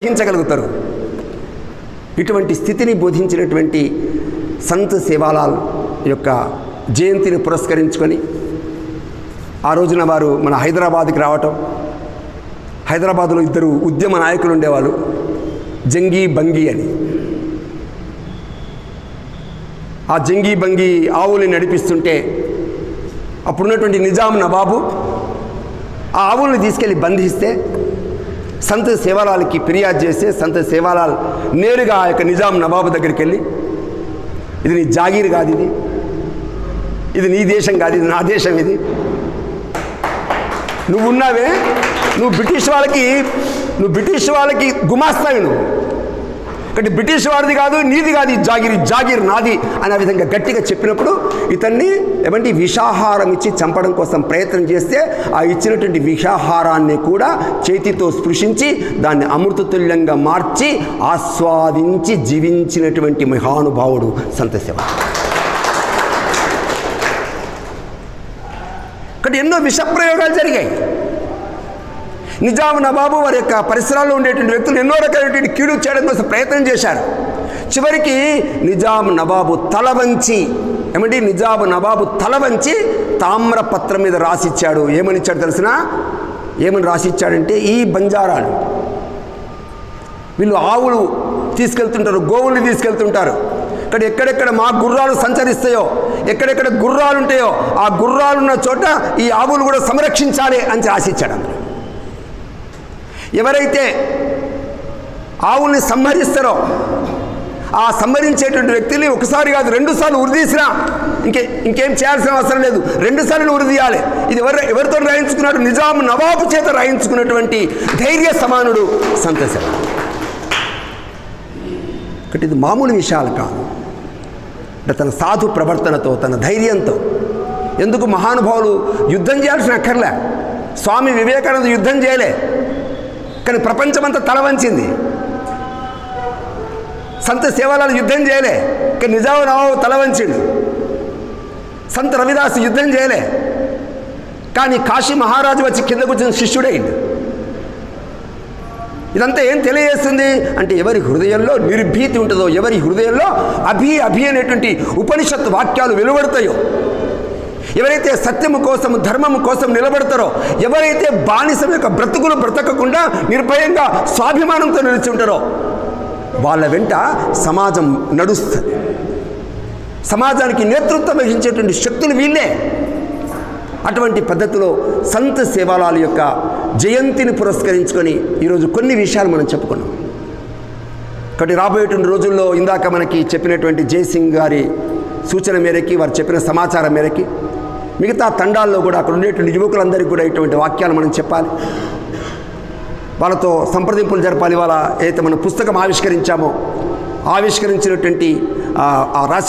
గ్రహించగలుగుతారు. ఇటువంటి స్థితిని బోధించినటువంటి సంత్ సేవాలాల్ యొక్క జయంతిని పురస్కరించుకొని ఆ రోజున వారు మన హైదరాబాద్కి రావటం. హైదరాబాద్లో ఇద్దరు ఉద్యమ నాయకులు ఉండేవాళ్ళు, జంగీ బంగీ అని. ఆ జంగీ బంగీ ఆవుల్ని నడిపిస్తుంటే అప్పుడున్నటువంటి నిజాం నవాబు ఆ ఆవుల్ని తీసుకెళ్ళి బంధిస్తే సంత్ సేవాలాల్కి ఫిర్యాదు చేస్తే సంత్ సేవాలాల్ నేరుగా ఆ యొక్క నిజాం నవాబు దగ్గరికి వెళ్ళి, ఇది నీ జాగీర్ కాదు, ఇది నీ దేశం కాదు, ఇది నా దేశం, ఇది నువ్వున్నావే, నువ్వు బ్రిటిష్ వాళ్ళకి గుమాస్తావి, నువ్వు కాబట్టి బ్రిటిష్ వాడిది కాదు, నీది కాదు, జాగీర్ నాది అనే విధంగా గట్టిగా చెప్పినప్పుడు ఇతన్ని ఏమంటే విషాహారం ఇచ్చి చంపడం కోసం ప్రయత్నం చేస్తే ఆ ఇచ్చినటువంటి విషాహారాన్ని కూడా చేతితో స్పృశించి దాన్ని అమృతతుల్యంగా మార్చి ఆస్వాదించి జీవించినటువంటి మహానుభావుడు సంత్ సేవాలాల్. కాబట్టి ఎన్నో విషప్రయోగాలు జరిగాయి. నిజాం నవాబు వారి యొక్క పరిసరాల్లో ఉండేటువంటి వ్యక్తులు ఎన్నో రకాలైనటువంటి కీడు చేయడం కోసం ప్రయత్నం చేశారు. చివరికి నిజాం నవాబు తల వంచి తామ్రపత్రం మీద రాసిచ్చాడు. ఏమని ఇచ్చాడు తెలిసిన? ఏమని రాసిచ్చాడంటే, ఈ బంజారాలు వీళ్ళు ఆవులు తీసుకెళ్తుంటారు, గోవుల్ని తీసుకెళ్తుంటారు, ఇక్కడ ఎక్కడెక్కడ మా గుర్రాలు సంచరిస్తాయో, ఎక్కడెక్కడ గుర్రాలు ఉంటాయో ఆ గుర్రాలున్న చోట ఈ ఆవులు కూడా సంరక్షించాలి అని రాసిచ్చాడు. అందులో ఎవరైతే ఆవుల్ని సంహరిస్తారో ఆ సంహరించేటువంటి వ్యక్తుల్ని ఒకసారి కాదు 2 సార్లు ఉరిదీసినా ఇంకేం చేయాల్సిన అవసరం లేదు, 2 సార్లు ఉరిదీయాలి. ఇది ఎవరితో రాయించుకున్నాడు? నిజాం నవాబు చేత రాయించుకున్నటువంటి ధైర్య సమానుడు సంత్ సేవాలాల్. కాబట్టి ఇది మామూలు విషయాలు కాదు. తన సాధు ప్రవర్తనతో, తన ధైర్యంతో, ఎందుకు మహానుభావులు యుద్ధం చేయాల్సిన అక్కర్లే. స్వామి వివేకానంద యుద్ధం చేయలే, కానీ ప్రపంచమంతా తల వంచింది. సంత్ సేవాలాల్ యుద్ధం చేయలే, కానీ నిజాం నవాబు తల వంచిండు. సంత్ రవిదాస్ యుద్ధం చేయలే, కానీ కాశీ మహారాజు వచ్చి కింద కూర్చొని శిష్యుడైండు. ఇదంతా ఏం తెలియజేస్తుంది అంటే, ఎవరి హృదయంలో నిర్భీతి ఉంటుందో, ఎవరి హృదయంలో అభి అనేటువంటి ఉపనిషత్తు వాక్యాలు వెలువడతాయో, ఎవరైతే సత్యము కోసం, ధర్మము కోసం నిలబడతారో, ఎవరైతే బానిసం యొక్క బ్రతుకులు బ్రతకకుండా నిర్భయంగా స్వాభిమానంతో నిలిచి ఉంటారో వాళ్ళ వెంట సమాజం నడుస్తుంది. సమాజానికి నేతృత్వం వహించేటువంటి శక్తులు వీళ్ళే. అటువంటి పద్ధతిలో సంత్ సేవాలాల్ యొక్క జయంతిని పురస్కరించుకొని ఈరోజు కొన్ని విషయాలు మనం చెప్పుకున్నాం. కాబట్టి రాబోయేటువంటి రోజుల్లో ఇందాక మనకి చెప్పినటువంటి జయసింగ్ గారి సూచన మేరకి, వారు చెప్పిన సమాచారం మేరకి మిగతా తండాల్లో కూడా అక్కడ ఉండేటువంటి యువకులందరికీ కూడా ఇటువంటి వాక్యాలు మనం చెప్పాలి, వాళ్ళతో సంప్రదింపులు జరపాలి. వాళ్ళ ఏదైతే మనం పుస్తకం ఆవిష్కరించామో ఆవిష్కరించినటువంటి రాసిన